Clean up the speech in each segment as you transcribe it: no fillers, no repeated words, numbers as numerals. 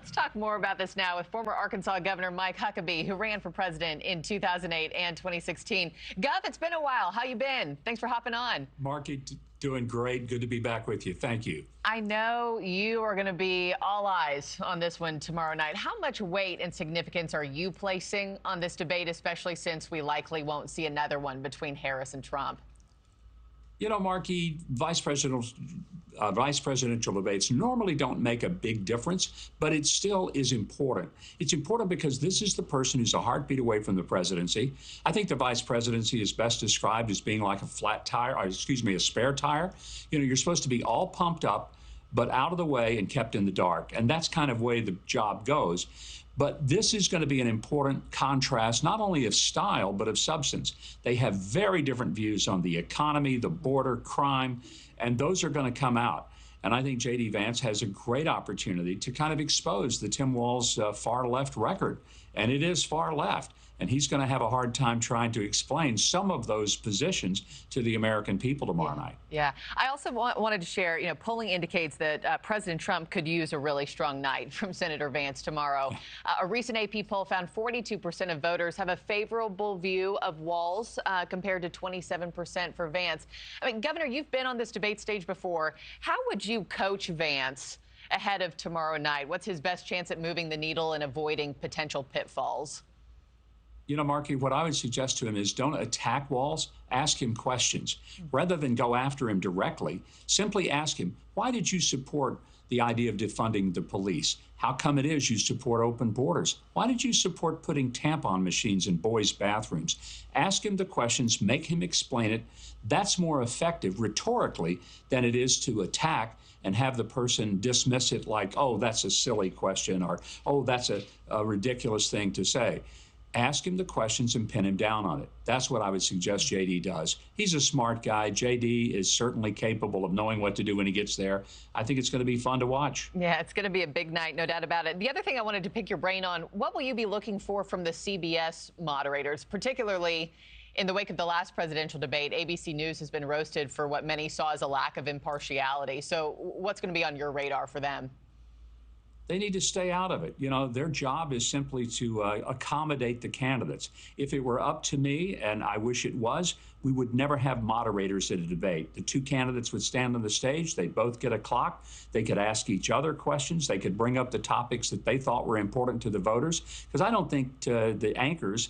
Let's talk more about this now with former Arkansas Governor Mike Huckabee, who ran for president in 2008 and 2016. Gov, it's been a while. How you been? Thanks for hopping on. Markie, doing great. Good to be back with you. Thank you. I know you are going to be all eyes on this one tomorrow night. How much weight and significance are you placing on this debate, especially since we likely won't see another one between Harris and Trump? You know, Markie, vice presidential debates normally don't make a big difference, but it still is important. It's important because this is the person who's a heartbeat away from the presidency. I think the vice presidency is best described as being like a flat tire, or excuse me, a spare tire. You know, you're supposed to be all pumped up, but out of the way and kept in the dark. And that's kind of the way the job goes. But this is going to be an important contrast, not only of style, but of substance. They have very different views on the economy, the border, crime, and those are going to come out. And I think J.D. Vance has a great opportunity to kind of expose the Tim Walz far left record. And it is far left. And he's going to have a hard time trying to explain some of those positions to the American people tomorrow night. Yeah. I also wanted to share, polling indicates that President Trump could use a really strong night from Senator Vance tomorrow. A recent AP poll found 42% of voters have a favorable view of Walz compared to 27% for Vance. I mean, Governor, you've been on this debate stage before. How would you coach Vance ahead of tomorrow night? What's his best chance at moving the needle and avoiding potential pitfalls? You know, Markie, what I would suggest to him is don't attack Walz, ask him questions. Rather than go after him directly, simply ask him, why did you support the idea of defunding the police? How come it is you support open borders? Why did you support putting tampon machines in boys' bathrooms? Ask him the questions, make him explain it. That's more effective rhetorically than it is to attack and have the person dismiss it like, oh, that's a silly question, or, oh, that's a ridiculous thing to say. Ask him the questions and pin him down on it. That's what I would suggest J.D. does. He's a smart guy. J.D. is certainly capable of knowing what to do when he gets there. I think it's going to be fun to watch. Yeah, it's going to be a big night, no doubt about it. The other thing I wanted to pick your brain on, what will you be looking for from the CBS moderators, particularly in the wake of the last presidential debate? ABC News has been roasted for what many saw as a lack of impartiality. So what's going to be on your radar for them? They need to stay out of it. You know, their job is simply to accommodate the candidates. If it were up to me, and I wish it was, we would never have moderators at a debate. The two candidates would stand on the stage. They'd both get a clock. They could ask each other questions. They could bring up the topics that they thought were important to the voters. Because I don't think the anchors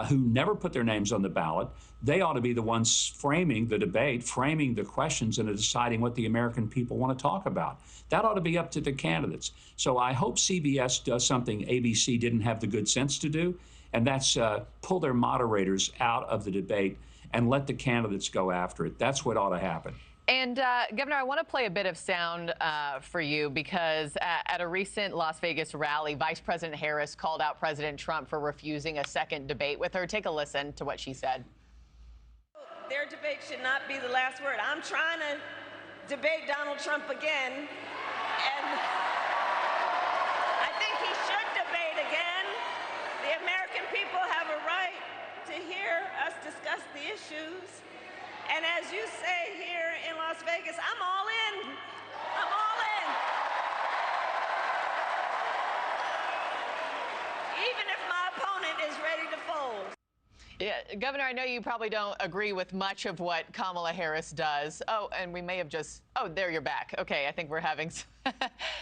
who never put their names on the ballot, they ought to be the ones framing the debate, framing the questions, and deciding what the American people want to talk about. That ought to be up to the candidates. So I hope CBS does something ABC didn't have the good sense to do, and that's pull their moderators out of the debate and let the candidates go after it. That's what ought to happen. And, Governor, I want to play a bit of sound for you because at a recent Las Vegas rally, Vice President Harris called out President Trump for refusing a second debate with her. Take a listen to what she said. Their debate should not be the last word. I'm trying to debate Donald Trump again, and I think he should debate again. The American people have a right to hear us discuss the issues. And as you say here in Las Vegas, I'm all in. I'm all in. Even if my opponent is ready to fold. Yeah, Governor, I know you probably don't agree with much of what Kamala Harris does. Oh, and we may have just, oh, there you're back. Okay, I think we're having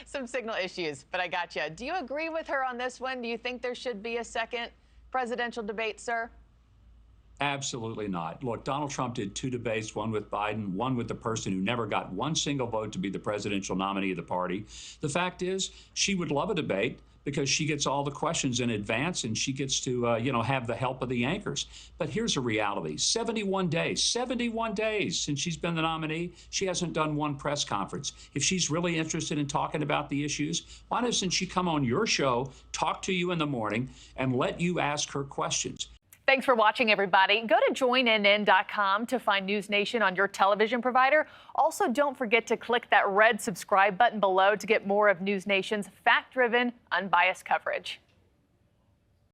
some signal issues, but I got you. Do you agree with her on this one? Do you think there should be a second presidential debate, sir? Absolutely not. Look, Donald Trump did two debates, one with Biden, one with the person who never got one single vote to be the presidential nominee of the party. The fact is, she would love a debate because she gets all the questions in advance and she gets to, have the help of the anchors. But here's a reality. 71 days since she's been the nominee, she hasn't done one press conference. If she's really interested in talking about the issues, why doesn't she come on your show, talk to you in the morning, and let you ask her questions? Thanks for watching, everybody. Go to joinnn.com to find NewsNation on your television provider. Also, don't forget to click that red subscribe button below to get more of NewsNation's fact-driven, unbiased coverage.